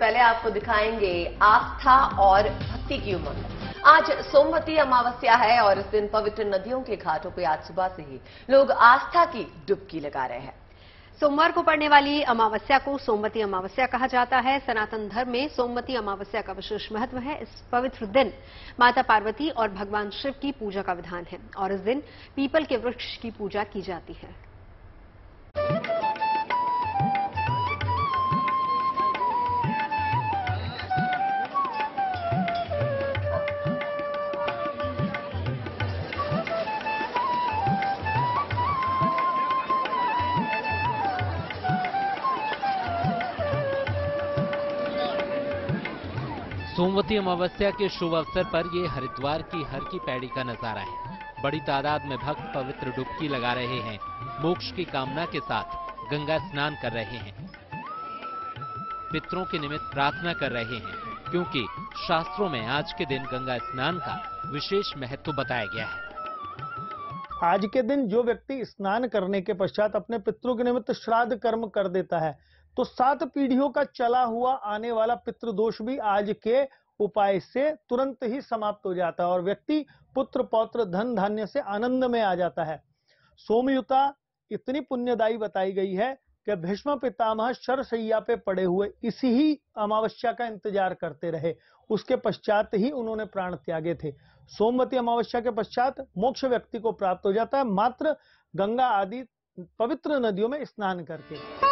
पहले आपको दिखाएंगे आस्था और भक्ति की उमंग। आज सोमवती अमावस्या है और इस दिन पवित्र नदियों के घाटों पर आज सुबह से ही लोग आस्था की डुबकी लगा रहे हैं। सोमवार को पड़ने वाली अमावस्या को सोमवती अमावस्या कहा जाता है। सनातन धर्म में सोमवती अमावस्या का विशेष महत्व है। इस पवित्र दिन माता पार्वती और भगवान शिव की पूजा का विधान है और इस दिन पीपल के वृक्ष की पूजा की जाती है। सोमवती अमावस्या के शुभ अवसर पर ये हरिद्वार की हर की पैड़ी का नजारा है। बड़ी तादाद में भक्त पवित्र डुबकी लगा रहे हैं, मोक्ष की कामना के साथ गंगा स्नान कर रहे हैं, पितरों के निमित्त प्रार्थना कर रहे हैं, क्योंकि शास्त्रों में आज के दिन गंगा स्नान का विशेष महत्व बताया गया है। आज के दिन जो व्यक्ति स्नान करने के पश्चात अपने पितरों के निमित्त श्राद्ध कर्म कर देता है तो 7 पीढ़ियों का चला हुआ आने वाला पितृदोष भी आज के उपाय से तुरंत ही समाप्त हो जाता है और व्यक्ति पुत्र पौत्र धन धान्य से आनंद में आ जाता है। सोमयुता इतनी पुण्यदायी बताई गई है कि भीष्म पितामह शरशैया पे पड़े हुए इसी ही अमावस्या का इंतजार करते रहे, उसके पश्चात ही उन्होंने प्राण त्यागे थे। सोमवती अमावस्या के पश्चात मोक्ष व्यक्ति को प्राप्त हो जाता है मात्र गंगा आदि पवित्र नदियों में स्नान करके।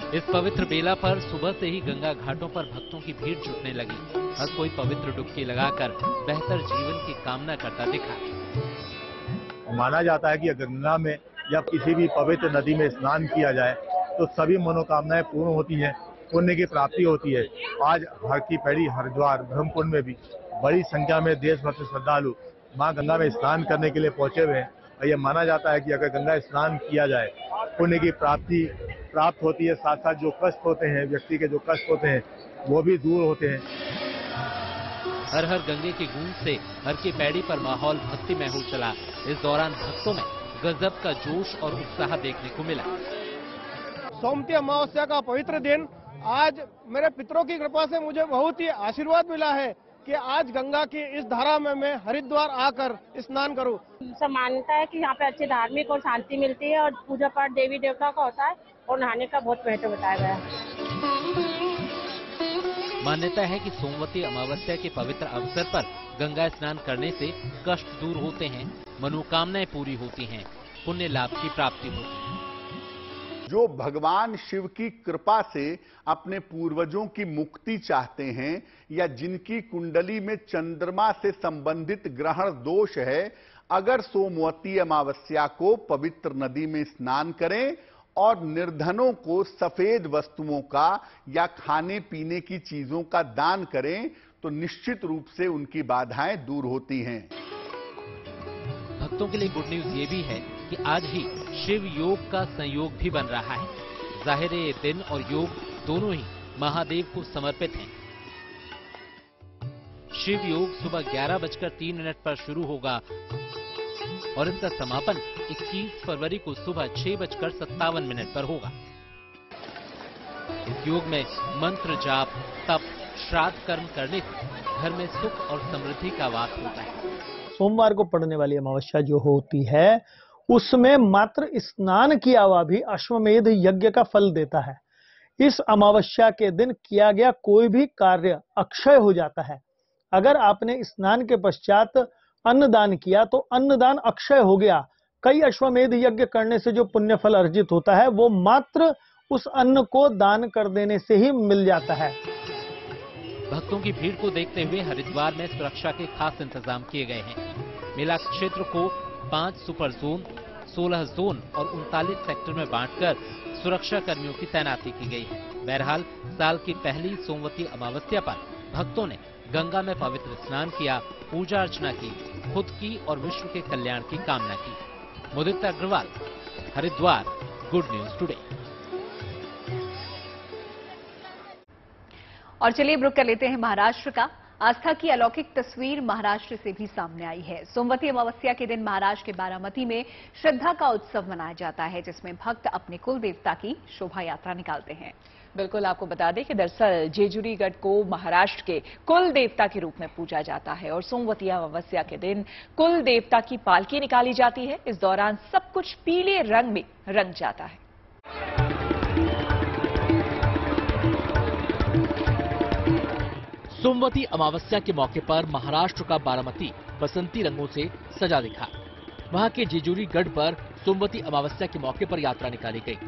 इस पवित्र बेला पर सुबह से ही गंगा घाटों पर भक्तों की भीड़ जुटने लगी। हर कोई पवित्र डुबकी लगाकर बेहतर जीवन की कामना करता दिखा। माना जाता है कि गंगा में जब किसी भी पवित्र नदी में स्नान किया जाए तो सभी मनोकामनाएं पूर्ण होती हैं, पुण्य की प्राप्ति होती है। आज हर की पैड़ी हरिद्वार ब्रह्मकुंड में भी बड़ी संख्या में देश भर से श्रद्धालु मां गंगा में स्नान करने के लिए पहुंचे हुए हैं और यह माना जाता है कि अगर गंगा स्नान किया जाए पुण्य की प्राप्त होती है, साथ साथ जो कष्ट होते हैं, व्यक्ति के जो कष्ट होते हैं वो भी दूर होते हैं। हर हर गंगे की गूंज से हर की पैड़ी पर माहौल भक्तिमय हो चला। इस दौरान भक्तों में गजब का जोश और उत्साह देखने को मिला। सोमवती अमावस्या का पवित्र दिन, आज मेरे पितरों की कृपा से मुझे बहुत ही आशीर्वाद मिला है कि आज गंगा की इस धारा में मैं हरिद्वार आकर स्नान करूं। सब मान्यता है कि यहाँ पे अच्छी धार्मिक और शांति मिलती है और पूजा पाठ देवी देवता का होता है और नहाने का बहुत महत्व बताया गया है। मान्यता है कि सोमवती अमावस्या के पवित्र अवसर पर गंगा स्नान करने से कष्ट दूर होते हैं, मनोकामनाएं पूरी होती हैं, पुण्य लाभ की प्राप्ति होती है। जो भगवान शिव की कृपा से अपने पूर्वजों की मुक्ति चाहते हैं या जिनकी कुंडली में चंद्रमा से संबंधित ग्रहण दोष है, अगर सोमवती अमावस्या को पवित्र नदी में स्नान करें और निर्धनों को सफेद वस्तुओं का या खाने पीने की चीजों का दान करें तो निश्चित रूप से उनकी बाधाएं दूर होती हैं। भक्तों के लिए गुड न्यूज ये भी है कि आज ही शिव योग का संयोग भी बन रहा है। जाहिर है ये दिन और योग दोनों ही महादेव को समर्पित हैं। शिव योग सुबह 11:03 पर शुरू होगा और इसका समापन 21 फरवरी को सुबह 6:57 पर होगा। इस योग में मंत्र जाप, तप, श्राद्ध कर्म करने से घर में सुख और समृद्धि का वास होता है। सोमवार को पड़ने वाली अमावस्या जो होती है उसमें मात्र स्नान किया हुआ भी अश्वमेध यज्ञ का फल देता है। इस अमावस्या के दिन किया गया कोई भी कार्य अक्षय हो जाता है। अगर आपने स्नान के पश्चात अन्नदान किया तो अन्नदान अक्षय हो गया। कई अश्वमेध यज्ञ करने से जो पुण्य फल अर्जित होता है वो मात्र उस अन्न को दान कर देने से ही मिल जाता है। भक्तों की भीड़ को देखते हुए हरिद्वार में सुरक्षा के खास इंतजाम किए गए हैं। मेला क्षेत्र को 5 सुपर जोन, 16 जोन और 39 सेक्टर में बांटकर सुरक्षा कर्मियों की तैनाती की गई है। बहरहाल साल की पहली सोमवती अमावस्या पर भक्तों ने गंगा में पवित्र स्नान किया, पूजा अर्चना की, खुद की और विश्व के कल्याण की कामना की। Mudit Agarwal, Haridwar, good news today. और चलिए रुक कर लेते हैं महाराष्ट्र का। आस्था की अलौकिक तस्वीर महाराष्ट्र से भी सामने आई है। सोमवती अमावस्या के दिन महाराष्ट्र के बारामती में श्रद्धा का उत्सव मनाया जाता है, जिसमें भक्त अपने कुल देवता की शोभा यात्रा निकालते हैं। बिल्कुल, आपको बता दें कि दरअसल जेजुरी गढ़ को महाराष्ट्र के कुल देवता के रूप में पूजा जाता है और सोमवती अमावस्या के दिन कुल देवता की पालकी निकाली जाती है। इस दौरान सब कुछ पीले रंग में रंग जाता है। सोमवती अमावस्या के मौके पर महाराष्ट्र का बारामती बसंती रंगों से सजा दिखा। वहां के जेजुरी गढ़ पर सोमवती अमावस्या के मौके पर यात्रा निकाली गई।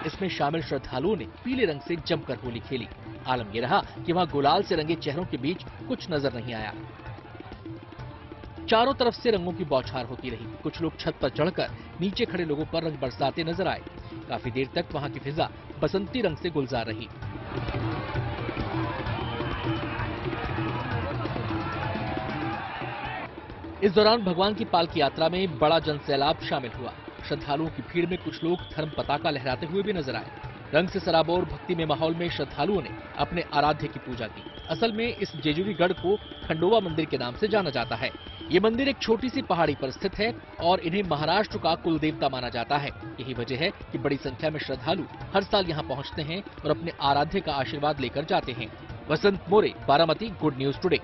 इसमें शामिल श्रद्धालुओं ने पीले रंग से जमकर होली खेली। आलम यह रहा कि वहां गुलाल से रंगे चेहरों के बीच कुछ नजर नहीं आया। चारों तरफ से रंगों की बौछार होती रही। कुछ लोग छत पर चढ़कर नीचे खड़े लोगों पर रंग बरसाते नजर आए। काफी देर तक वहां की फिजा बसंती रंग से गुलजार रही। इस दौरान भगवान की पालकी यात्रा में बड़ा जनसैलाब शामिल हुआ। श्रद्धालुओं की भीड़ में कुछ लोग धर्म पताका लहराते हुए भी नजर आए। रंग से सराबोर भक्तिमय माहौल में श्रद्धालुओं ने अपने आराध्य की पूजा की। असल में इस जेजुरी गढ़ को खंडोबा मंदिर के नाम से जाना जाता है। ये मंदिर एक छोटी सी पहाड़ी पर स्थित है और इन्हें महाराष्ट्र का कुल देवता माना जाता है। यही वजह है कि बड़ी संख्या में श्रद्धालु हर साल यहाँ पहुँचते हैं और अपने आराध्य का आशीर्वाद लेकर जाते हैं। Vasant More, Baramati, good news today.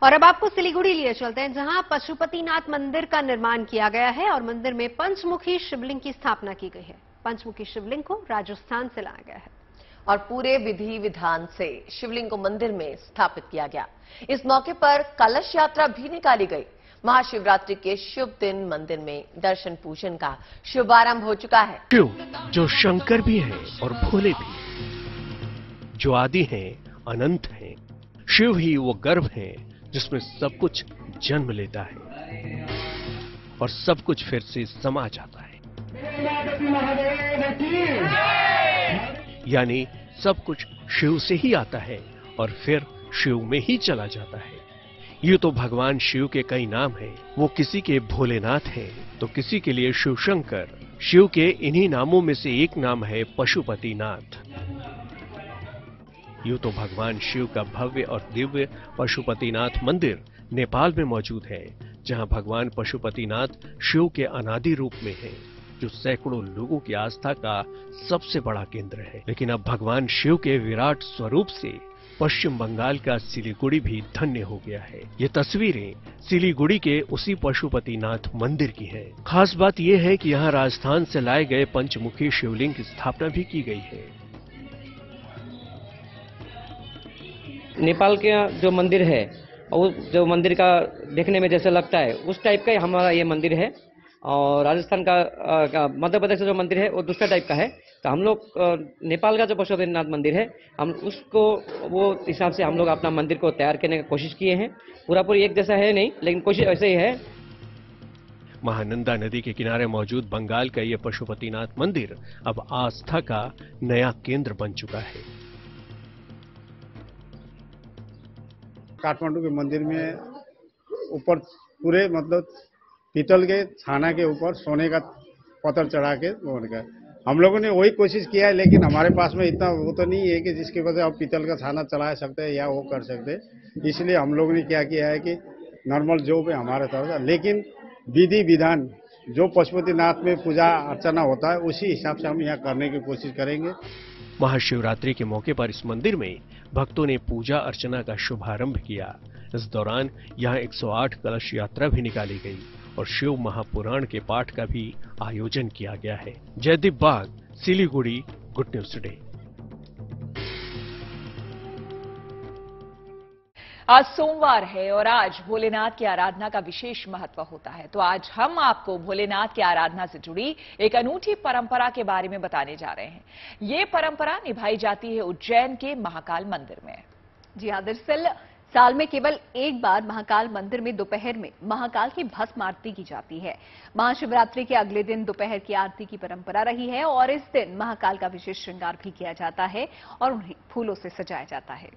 और अब आपको सिलीगुड़ी लिए चलते हैं, जहां पशुपतिनाथ मंदिर का निर्माण किया गया है और मंदिर में पंचमुखी शिवलिंग की स्थापना की गई है। पंचमुखी शिवलिंग को राजस्थान से लाया गया है और पूरे विधि विधान से शिवलिंग को मंदिर में स्थापित किया गया। इस मौके पर कलश यात्रा भी निकाली गई। महाशिवरात्रि के शुभ दिन मंदिर में दर्शन पूजन का शुभारंभ हो चुका है। शिव जो शंकर भी हैं और भोले भी, जो आदि हैं, अनंत हैं। शिव ही वो गर्भ है जिसमें सब कुछ जन्म लेता है और सब कुछ फिर से समा जाता है। यानी सब कुछ शिव से ही आता है और फिर शिव में ही चला जाता है। ये तो भगवान शिव के कई नाम हैं। वो किसी के भोलेनाथ हैं तो किसी के लिए शिव शंकर। शिव के इन्हीं नामों में से एक नाम है पशुपतिनाथ। यूं तो भगवान शिव का भव्य और दिव्य पशुपतिनाथ मंदिर नेपाल में मौजूद है, जहां भगवान पशुपतिनाथ शिव के अनादि रूप में हैं, जो सैकड़ों लोगों की आस्था का सबसे बड़ा केंद्र है। लेकिन अब भगवान शिव के विराट स्वरूप से पश्चिम बंगाल का सिलीगुड़ी भी धन्य हो गया है। ये तस्वीरें सिलीगुड़ी के उसी पशुपतिनाथ मंदिर की हैं। खास बात यह है कि यहाँ राजस्थान से लाए गए पंचमुखी शिवलिंग की स्थापना भी की गई है। नेपाल के जो मंदिर है और जो मंदिर का देखने में जैसे लगता है उस टाइप का हमारा ये मंदिर है। और राजस्थान का मध्य प्रदेश का जो मंदिर है वो दूसरा टाइप का है। तो हम लोग नेपाल का जो पशुपतिनाथ मंदिर है हम उसको वो हिसाब से हम लोग अपना मंदिर को तैयार करने की कोशिश किए हैं। पूरा एक जैसा है नहीं, लेकिन कोशिश ऐसे ही है। महानंदा नदी के किनारे मौजूद बंगाल का ये पशुपतिनाथ मंदिर अब आस्था का नया केंद्र बन चुका है। काठमांडू के मंदिर में ऊपर पूरे मतलब पीतल के छाना के ऊपर सोने का पत्थर चढ़ा के हम लोगों ने वही कोशिश किया है, लेकिन हमारे पास में इतना वो तो नहीं है कि जिसकी वजह से आप पीतल का छाना चला सकते हैं या वो कर सकते हैं। इसलिए हम लोगों ने क्या किया है कि नॉर्मल जो भी हमारे तरफ, लेकिन विधि विधान जो पशुपतिनाथ में पूजा अर्चना होता है उसी हिसाब से हम यहाँ करने की कोशिश करेंगे। महाशिवरात्रि के मौके पर इस मंदिर में भक्तों ने पूजा अर्चना का शुभारंभ किया। इस दौरान यहाँ 108 कलश यात्रा भी निकाली गई और शिव महापुराण के पाठ का भी आयोजन किया गया है। जयदीप बाग, सिलीगुड़ी, गुड न्यूज टुडे। आज सोमवार है और आज भोलेनाथ की आराधना का विशेष महत्व होता है। तो आज हम आपको भोलेनाथ की आराधना से जुड़ी एक अनूठी परंपरा के बारे में बताने जा रहे हैं। ये परंपरा निभाई जाती है उज्जैन के महाकाल मंदिर में। जी हाँ, दरअसल साल में केवल एक बार महाकाल मंदिर में दोपहर में महाकाल की भस्म आरती की जाती है। महाशिवरात्रि के अगले दिन दोपहर की आरती की परंपरा रही है और इस दिन महाकाल का विशेष श्रृंगार भी किया जाता है और उन्हें फूलों से सजाया जाता है।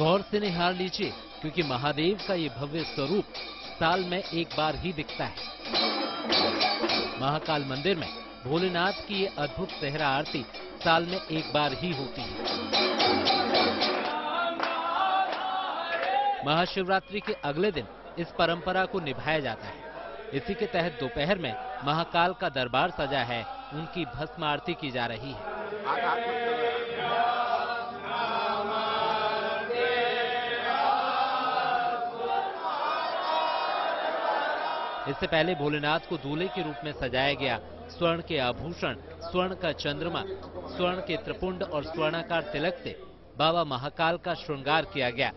गौर से निहार लीजिए, क्योंकि महादेव का ये भव्य स्वरूप साल में एक बार ही दिखता है। महाकाल मंदिर में भोलेनाथ की ये अद्भुत सेहरा आरती साल में एक बार ही होती है। महाशिवरात्रि के अगले दिन इस परंपरा को निभाया जाता है। इसी के तहत दोपहर में महाकाल का दरबार सजा है, उनकी भस्म आरती की जा रही है। इससे पहले भोलेनाथ को दूल्हे के रूप में सजाया गया। स्वर्ण के आभूषण, स्वर्ण का चंद्रमा, स्वर्ण के त्रिपुंड और स्वर्णाकार तिलक से बाबा महाकाल का श्रृंगार किया गया।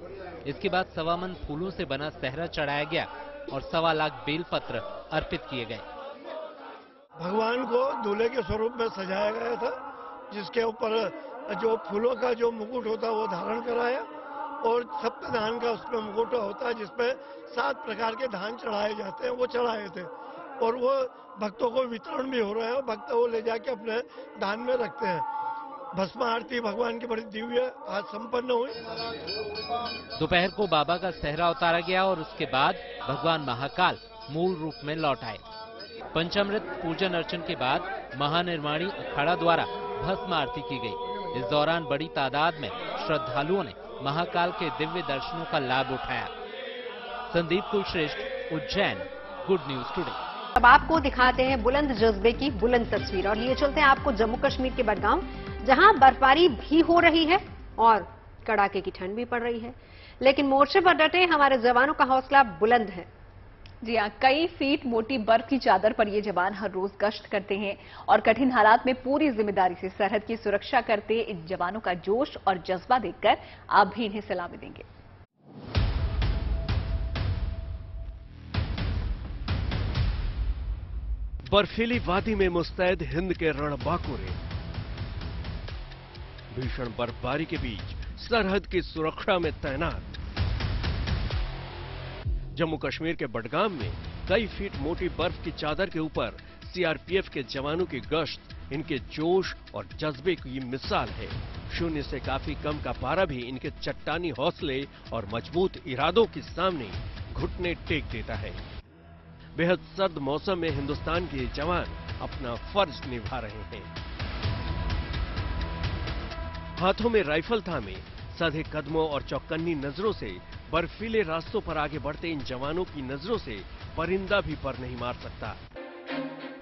इसके बाद 1.25 मन फूलों से बना सेहरा चढ़ाया गया और 1.25 लाख बेलपत्र अर्पित किए गए। भगवान को दूल्हे के स्वरूप में सजाया गया था, जिसके ऊपर जो फूलों का जो मुकुट होता है वो धारण कराया और सप्त धान का उसमें मुकुट होता है, जिसमें 7 प्रकार के धान चढ़ाए जाते हैं, वो चढ़ाए थे और वो भक्तों को वितरण भी हो रहा है और भक्त वो ले जाके अपने धान में रखते हैं। भस्म आरती भगवान की बड़ी दिव्य आज संपन्न हुई। दोपहर को बाबा का सेहरा उतारा गया और उसके बाद भगवान महाकाल मूल रूप में लौट आए। पंचामृत पूजन अर्चन के बाद महानिर्वाणी अखाड़ा द्वारा भस्म आरती की गई। इस दौरान बड़ी तादाद में श्रद्धालुओं ने महाकाल के दिव्य दर्शनों का लाभ उठाया। Sandeep Kulshreshtha, Ujjain, good news today. अब आपको दिखाते हैं बुलंद जज्बे की बुलंद तस्वीर और लिए चलते हैं आपको जम्मू कश्मीर के बडगाम, जहां बर्फबारी भी हो रही है और कड़ाके की ठंड भी पड़ रही है, लेकिन मोर्चे पर डटे हमारे जवानों का हौसला बुलंद है। जी हाँ, कई फीट मोटी बर्फ की चादर पर ये जवान हर रोज गश्त करते हैं और कठिन हालात में पूरी जिम्मेदारी से सरहद की सुरक्षा करते इन जवानों का जोश और जज्बा देखकर आप भी इन्हें सलामी देंगे। बर्फीली वादी में मुस्तैद हिंद के रणबांकुरे। भीषण बर्फबारी के बीच सरहद की सुरक्षा में तैनात। जम्मू कश्मीर के बडगाम में कई फीट मोटी बर्फ की चादर के ऊपर सीआरपीएफ के जवानों की गश्त इनके जोश और जज्बे की मिसाल है। शून्य से काफी कम का पारा भी इनके चट्टानी हौसले और मजबूत इरादों के सामने घुटने टेक देता है। बेहद सर्द मौसम में हिंदुस्तान के जवान अपना फर्ज निभा रहे हैं। हाथों में राइफल थामे साधे कदमों और चौकन्नी नजरों से बर्फीले रास्तों पर आगे बढ़ते इन जवानों की नजरों से परिंदा भी पर नहीं मार सकता।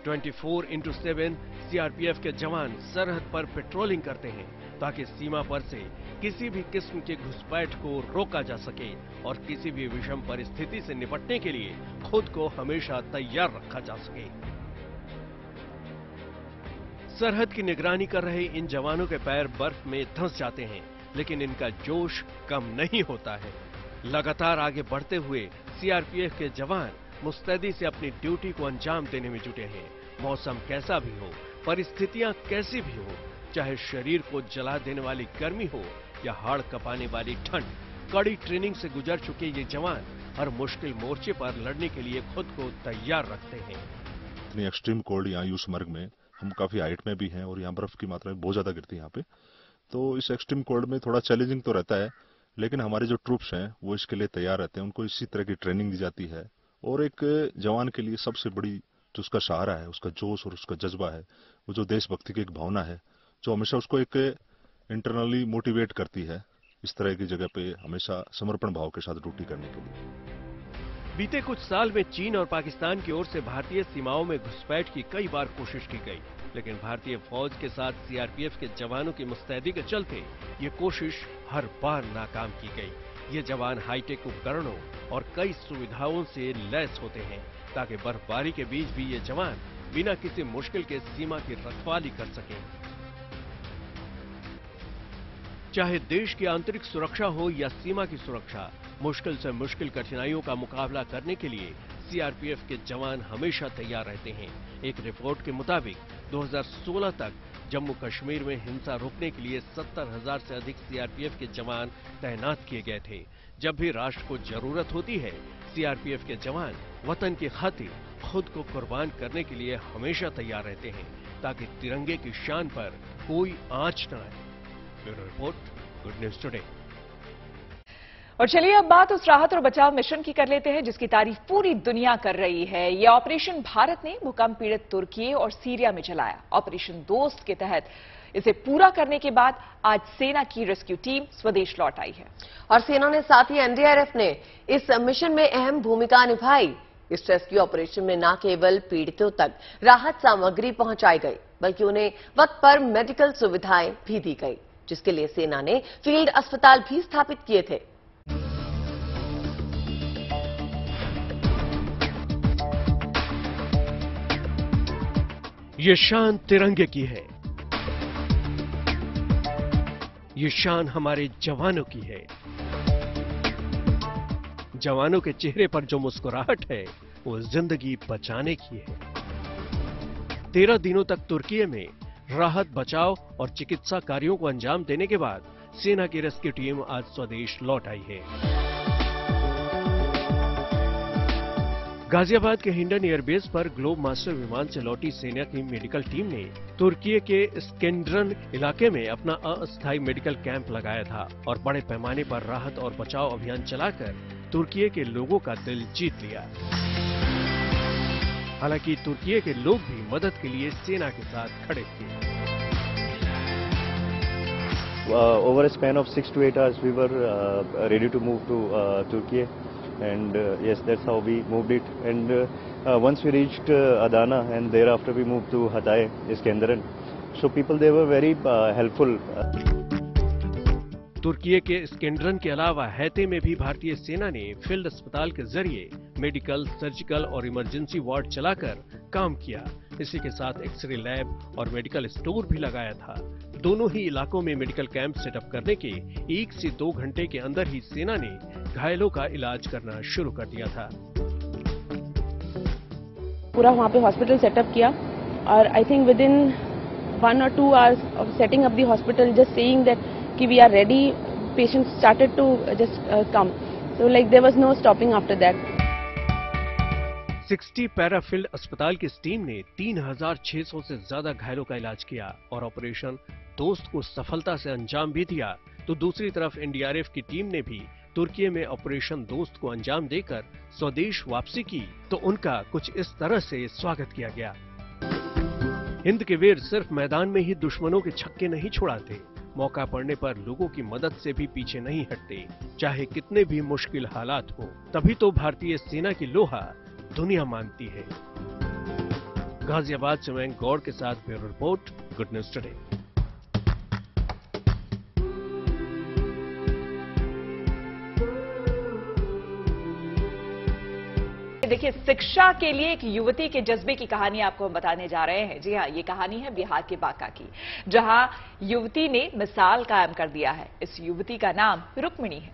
24/7 सीआरपीएफ के जवान सरहद पर पेट्रोलिंग करते हैं ताकि सीमा पर से किसी भी किस्म के घुसपैठ को रोका जा सके और किसी भी विषम परिस्थिति से निपटने के लिए खुद को हमेशा तैयार रखा जा सके। सरहद की निगरानी कर रहे इन जवानों के पैर बर्फ में धंस जाते हैं, लेकिन इनका जोश कम नहीं होता है। लगातार आगे बढ़ते हुए सीआरपीएफ के जवान मुस्तैदी से अपनी ड्यूटी को अंजाम देने में जुटे हैं। मौसम कैसा भी हो, परिस्थितियां कैसी भी हो, चाहे शरीर को जला देने वाली गर्मी हो या हाड़ कपाने वाली ठंड, कड़ी ट्रेनिंग से गुजर चुके ये जवान हर मुश्किल मोर्चे पर लड़ने के लिए खुद को तैयार रखते हैं। इतनी एक्सट्रीम कोल्ड यहाँ यूसमर्ग में, हम काफी हाइट में भी हैं और यहाँ बर्फ की मात्रा बहुत ज्यादा गिरती है यहाँ पे, तो इस एक्सट्रीम कोल्ड में थोड़ा चैलेंजिंग तो रहता है, लेकिन हमारे जो ट्रूप्स हैं वो इसके लिए तैयार रहते हैं। उनको इसी तरह की ट्रेनिंग दी जाती है और एक जवान के लिए सबसे बड़ी जो उसका सहारा है, उसका जोश और उसका जज्बा है, वो जो देशभक्ति की एक भावना है जो हमेशा उसको एक इंटरनली मोटिवेट करती है इस तरह की जगह पे हमेशा समर्पण भाव के साथ ड्यूटी करने के लिए। बीते कुछ साल में चीन और पाकिस्तान की ओर से भारतीय सीमाओं में घुसपैठ की कई बार कोशिश की गई, लेकिन भारतीय फौज के साथ सीआरपीएफ के जवानों की मुस्तैदी के चलते ये कोशिश हर बार नाकाम की गई। ये जवान हाईटेक उपकरणों और कई सुविधाओं से लैस होते हैं ताकि बर्फबारी के बीच भी ये जवान बिना किसी मुश्किल के सीमा की रखवाली कर सकें। चाहे देश की आंतरिक सुरक्षा हो या सीमा की सुरक्षा, मुश्किल से मुश्किल कठिनाइयों का मुकाबला करने के लिए सीआरपीएफ के जवान हमेशा तैयार रहते हैं। एक रिपोर्ट के मुताबिक 2016 तक जम्मू कश्मीर में हिंसा रोकने के लिए 70,000 से अधिक सीआरपीएफ के जवान तैनात किए गए थे। जब भी राष्ट्र को जरूरत होती है, सीआरपीएफ के जवान वतन की खातिर खुद को कुर्बान करने के लिए हमेशा तैयार रहते हैं ताकि तिरंगे की शान पर कोई आंच न आए। Bureau report, good news today. और चलिए अब बात उस राहत और बचाव मिशन की कर लेते हैं जिसकी तारीफ पूरी दुनिया कर रही है। ये ऑपरेशन भारत ने भूकंप पीड़ित तुर्की और सीरिया में चलाया। ऑपरेशन दोस्त के तहत इसे पूरा करने के बाद आज सेना की रेस्क्यू टीम स्वदेश लौट आई है और सेना ने साथ ही एनडीआरएफ ने इस मिशन में अहम भूमिका निभाई। इस रेस्क्यू ऑपरेशन में न केवल पीड़ितों तक राहत सामग्री पहुंचाई गई बल्कि उन्हें वक्त पर मेडिकल सुविधाएं भी दी गई, जिसके लिए सेना ने फील्ड अस्पताल भी स्थापित किए थे। ये शान तिरंगे की है, ये शान हमारे जवानों की है। जवानों के चेहरे पर जो मुस्कुराहट है वो जिंदगी बचाने की है। 13 दिनों तक तुर्की में राहत, बचाव और चिकित्सा कार्यों को अंजाम देने के बाद सेना की रेस्क्यू टीम आज स्वदेश लौट आई है। गाजियाबाद के हिंडन एयरबेस पर ग्लोब मास्टर विमान से लौटी सेना की मेडिकल टीम ने तुर्की के स्केंड्रन इलाके में अपना अस्थायी मेडिकल कैंप लगाया था और बड़े पैमाने पर राहत और बचाव अभियान चलाकर तुर्की के लोगों का दिल जीत लिया। हालांकि तुर्की के लोग भी मदद के लिए सेना के साथ खड़े थे। Over a span of 6 to 8 hours, we were ready to move to Turkey, and yes, that's how we moved it. And once we reached Adana, and thereafter we moved to Hatay, Iskenderun. So people, they were very helpful. तुर्की के स्केंड्रन के अलावा हैते में भी भारतीय सेना ने field अस्पताल के जरिए मेडिकल, सर्जिकल और इमरजेंसी वार्ड चलाकर काम किया। इसी के साथ एक्सरे लैब और मेडिकल स्टोर भी लगाया था। दोनों ही इलाकों में मेडिकल कैंप सेटअप करने के 1 से 2 घंटे के अंदर ही सेना ने घायलों का इलाज करना शुरू कर दिया था। पूरा वहाँ पे हॉस्पिटल सेटअप किया और I think with in 1 or 2 hours of setting up the hospital, just saying that कि we are ready, patients started to just come. So like there was no stopping after that. 60 para field अस्पताल की इस team ने 3600 से ज्यादा घायलों का इलाज किया और ऑपरेशन दोस्त को सफलता से अंजाम भी दिया। तो दूसरी तरफ एनडीआरएफ की टीम ने भी तुर्की में ऑपरेशन दोस्त को अंजाम देकर स्वदेश वापसी की तो उनका कुछ इस तरह से स्वागत किया गया। हिंद के वीर सिर्फ मैदान में ही दुश्मनों के छक्के नहीं छुड़ाते, मौका पड़ने पर लोगों की मदद से भी पीछे नहीं हटते, चाहे कितने भी मुश्किल हालात हो। तभी तो भारतीय सेना की लोहा दुनिया मानती है। गाजियाबाद से मैं गौर के साथ bureau report, good news today. देखिए, शिक्षा के लिए एक युवती के जज्बे की कहानी आपको हम बताने जा रहे हैं। जी हाँ, ये कहानी है बिहार के बांका की, जहां युवती ने मिसाल कायम कर दिया है। इस युवती का नाम रुक्मिणी है।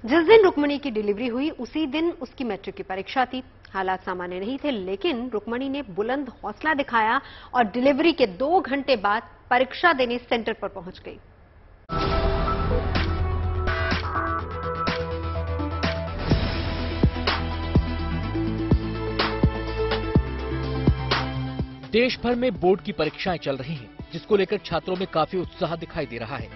जिस दिन रुक्मिणी की डिलीवरी हुई उसी दिन उसकी मैट्रिक की परीक्षा थी। हालात सामान्य नहीं थे, लेकिन रुक्मिणी ने बुलंद हौसला दिखाया और डिलीवरी के 2 घंटे बाद परीक्षा देने सेंटर पर पहुंच गई। देश भर में बोर्ड की परीक्षाएं चल रही हैं, जिसको लेकर छात्रों में काफी उत्साह दिखाई दे रहा है।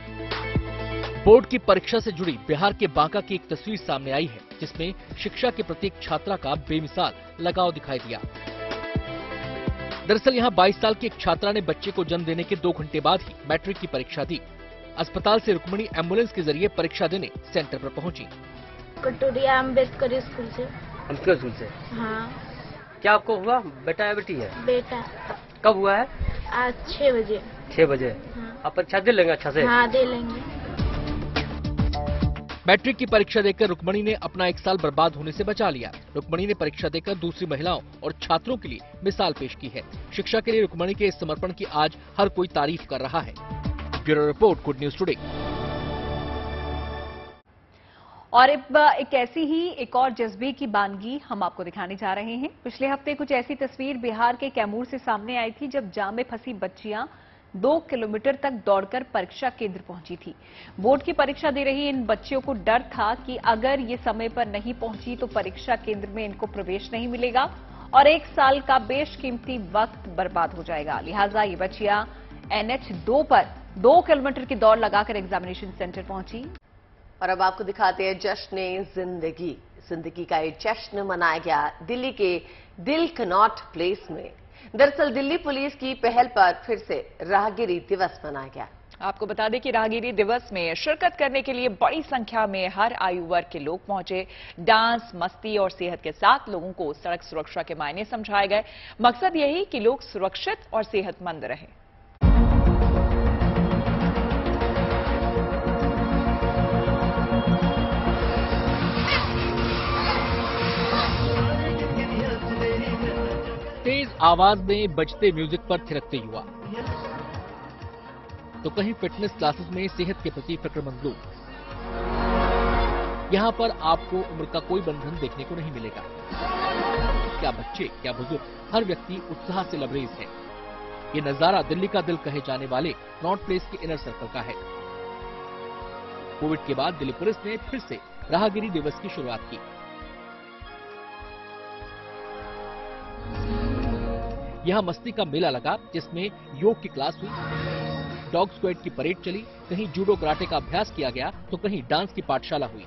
बोर्ड की परीक्षा से जुड़ी बिहार के बांका की एक तस्वीर सामने आई है, जिसमें शिक्षा के प्रति एक छात्रा का बेमिसाल लगाव दिखाई दिया। दरअसल यहां 22 साल की एक छात्रा ने बच्चे को जन्म देने के 2 घंटे बाद ही मैट्रिक की परीक्षा दी। अस्पताल से रुक्मिणी एम्बुलेंस के जरिए परीक्षा देने सेंटर पर पहुंची। कटोरिया अम्बेडकर स्कूल से। अम्बेडकर स्कूल से? हाँ। क्या आपको हुआ, बेटा या बेटी है? बेटा। कब हुआ है? आज 6 बजे। 6 बजे? हाँ। आप परीक्षा दे लेंगे अच्छा से? हाँ, दे लेंगे। मैट्रिक की परीक्षा देकर रुक्मिणी ने अपना 1 साल बर्बाद होने से बचा लिया। रुक्मिणी ने परीक्षा देकर दूसरी महिलाओं और छात्रों के लिए मिसाल पेश की है। शिक्षा के लिए रुक्मिणी के इस समर्पण की आज हर कोई तारीफ कर रहा है। Bureau report, good news today. और एक ऐसी ही एक और जज्बे की बानगी हम आपको दिखाने जा रहे हैं। पिछले हफ्ते कुछ ऐसी तस्वीर बिहार के कैमूर से सामने आई थी, जब जाम में फंसी बच्चियां 2 किलोमीटर तक दौड़कर परीक्षा केंद्र पहुंची थी। बोर्ड की परीक्षा दे रही इन बच्चियों को डर था कि अगर ये समय पर नहीं पहुंची तो परीक्षा केंद्र में इनको प्रवेश नहीं मिलेगा और 1 साल का बेशकीमती वक्त बर्बाद हो जाएगा। लिहाजा ये बच्चियां NH 2 पर 2 किलोमीटर की दौड़ लगाकर एग्जामिनेशन सेंटर पहुंची। और अब आपको दिखाते हैं जश्न जिंदगी। जिंदगी का ये जश्न मनाया गया दिल्ली के दिल कनॉट प्लेस में। दरअसल दिल्ली पुलिस की पहल पर फिर से राहगिरी दिवस मनाया गया। आपको बता दें कि राहगिरी दिवस में शिरकत करने के लिए बड़ी संख्या में हर आयु वर्ग के लोग पहुंचे। डांस, मस्ती और सेहत के साथ लोगों को सड़क सुरक्षा के मायने समझाए गए। मकसद यही कि लोग सुरक्षित और सेहतमंद रहें। तेज आवाज में बजते म्यूजिक पर थिरकते युवा, तो कहीं फिटनेस क्लासेस में सेहत के प्रति फिक्रमंद लोग। यहाँ पर आपको उम्र का कोई बंधन देखने को नहीं मिलेगा। क्या बच्चे, क्या बुजुर्ग, हर व्यक्ति उत्साह से लबरेज है। ये नजारा दिल्ली का दिल कहे जाने वाले नॉर्थ प्लेस के इनर सर्कल का है। कोविड के बाद दिल्ली पुलिस ने फिर से राहगिरी दिवस की शुरुआत की। यहाँ मस्ती का मेला लगा, जिसमें योग की क्लास हुई, डॉग स्क्वाड की परेड चली, कहीं जूडो कराटे का अभ्यास किया गया तो कहीं डांस की पाठशाला हुई।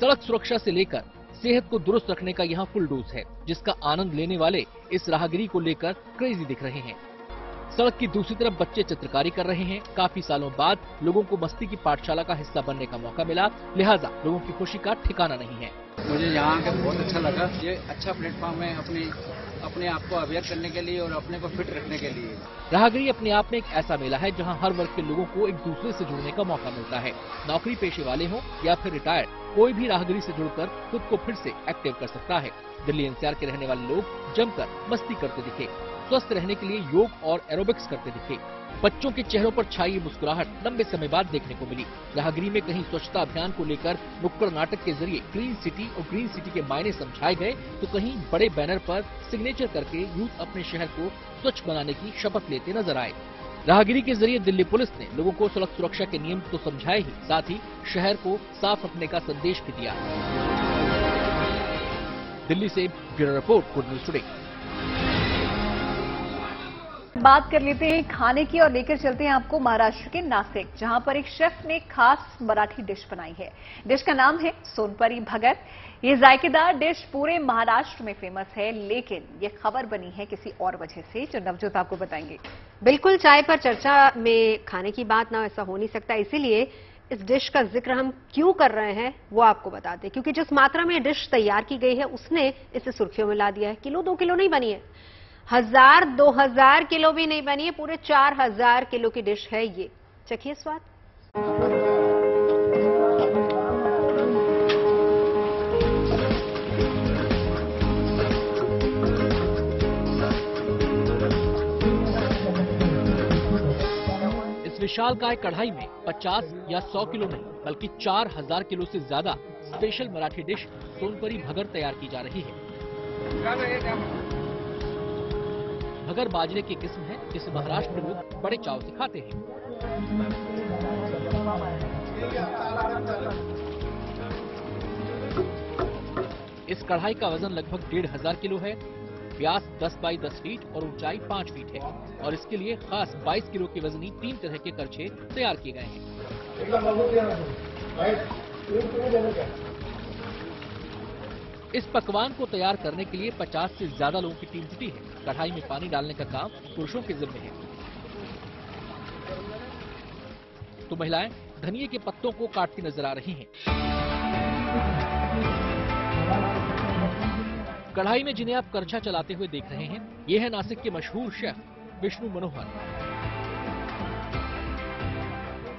सड़क सुरक्षा से लेकर सेहत को दुरुस्त रखने का यहाँ फुल डोज है, जिसका आनंद लेने वाले इस राहगिरी को लेकर क्रेजी दिख रहे हैं। सड़क की दूसरी तरफ बच्चे चित्रकारी कर रहे हैं। काफी सालों बाद लोगों को मस्ती की पाठशाला का हिस्सा बनने का मौका मिला, लिहाजा लोगों की खुशी का ठिकाना नहीं है। मुझे यहाँ आकर बहुत अच्छा लगा। ये अच्छा प्लेटफॉर्म है अपने आप को अवेयर करने के लिए और अपने को फिट रखने के लिए। राहगिरी अपने आप में एक ऐसा मेला है जहां हर वर्ग के लोगों को एक दूसरे से जुड़ने का मौका मिलता है। नौकरी पेशे वाले हों या फिर रिटायर्ड, कोई भी राहगिरी से जुड़कर खुद को फिर से एक्टिव कर सकता है। दिल्ली एनसीआर के रहने वाले लोग जमकर मस्ती करते दिखे, स्वस्थ रहने के लिए योग और एरोबिक्स करते दिखे। बच्चों के चेहरों पर छाई ये मुस्कुराहट लंबे समय बाद देखने को मिली। राहगिरी में कहीं स्वच्छता अभियान को लेकर नुक्कड़ नाटक के जरिए क्लीन सिटी और ग्रीन सिटी के मायने समझाए गए, तो कहीं बड़े बैनर पर सिग्नेचर करके यूथ अपने शहर को स्वच्छ बनाने की शपथ लेते नजर आए। राहगिरी के जरिए दिल्ली पुलिस ने लोगों को सड़क सुरक्षा के नियम तो समझाए ही, साथ ही शहर को साफ रखने का संदेश भी दिया। दिल्ली से bureau report, good news today. बात कर लेते हैं खाने की और लेकर चलते हैं आपको महाराष्ट्र के नासिक, जहां पर एक शेफ ने खास मराठी डिश बनाई है। डिश का नाम है सोनपरी भगर। ये जायकेदार डिश पूरे महाराष्ट्र में फेमस है, लेकिन ये खबर बनी है किसी और वजह से, जो नवजोत आपको बताएंगे। बिल्कुल, चाय पर चर्चा में खाने की बात ना, ऐसा हो नहीं सकता। इसीलिए इस डिश का जिक्र हम क्यों कर रहे हैं वो आपको बताते हैं, क्योंकि जिस मात्रा में डिश तैयार की गई है उसने इसे सुर्खियों में ला दिया है। किलो 2 किलो नहीं बनी है, 1000-2000 किलो भी नहीं बनी है, पूरे 4000 किलो की डिश है ये। चखिए स्वाद। इस विशालकाय कढ़ाई में 50 या 100 किलो नहीं, बल्कि 4000 किलो से ज्यादा स्पेशल मराठी डिश सोनपरी भगर तैयार की जा रही है। भगर बाजरे की किस्म है जिसे महाराष्ट्र के लोग बड़े चाव से खाते हैं। इस कढ़ाई का वजन लगभग 1500 किलो है। व्यास 10 बाई 10 फीट और ऊंचाई 5 फीट है, और इसके लिए खास 22 किलो की वजनी 3 तरह के करछे तैयार किए गए हैं। इस पकवान को तैयार करने के लिए 50 से ज्यादा लोगों की टीम जुटी है। कढ़ाई में पानी डालने का काम पुरुषों के जिम्मे है, तो महिलाएं धनिये के पत्तों को काटती नजर आ रही हैं। कढ़ाई में जिन्हें आप करछा चलाते हुए देख रहे हैं, ये है नासिक के मशहूर शेफ विष्णु मनोहर।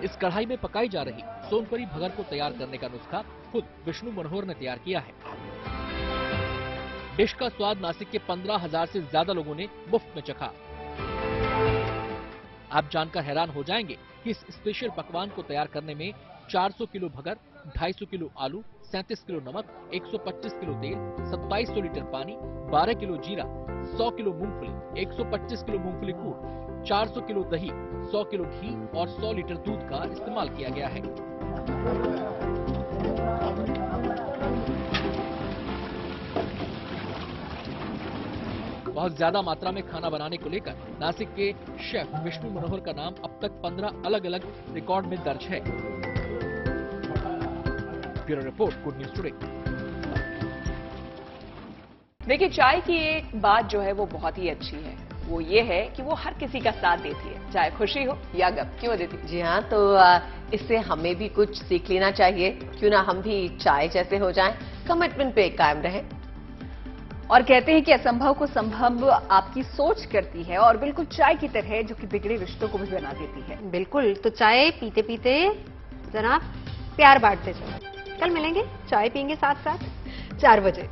इस कढ़ाई में पकाई जा रही सोनपरी भगर को तैयार करने का नुस्खा खुद विष्णु मनोहर ने तैयार किया है। डिश का स्वाद नासिक के 15000 से ज्यादा लोगों ने मुफ्त में चखा। आप जानकर हैरान हो जाएंगे कि इस स्पेशल पकवान को तैयार करने में 400 किलो भगर, 250 किलो आलू, 37 किलो नमक, 125 किलो तेल, 2700 लीटर पानी, 12 किलो जीरा, 100 किलो मूंगफली, 125 किलो मूंगफली कूट, 400 किलो दही, 100 किलो घी और 100 लीटर दूध का इस्तेमाल किया गया है। बहुत ज्यादा मात्रा में खाना बनाने को लेकर नासिक के शेफ विष्णु मनोहर का नाम अब तक 15 अलग अलग रिकॉर्ड में दर्ज है। Bureau report, good news today. देखिए, चाय की एक बात जो है वो बहुत ही अच्छी है, वो ये है कि वो हर किसी का साथ देती है, चाहे खुशी हो या गम। क्यों देती? जी हाँ, तो इससे हमें भी कुछ सीख लेना चाहिए। क्यों ना हम भी चाय जैसे हो जाएं, कमिटमेंट पे कायम रहें। और कहते हैं कि असंभव को संभव आपकी सोच करती है, और बिल्कुल चाय की तरह जो कि बिगड़े रिश्तों को भी बना देती है। बिल्कुल, तो चाय पीते पीते जनाब प्यार बांटते चलो। कल मिलेंगे, चाय पियेंगे साथ साथ 4 बजे।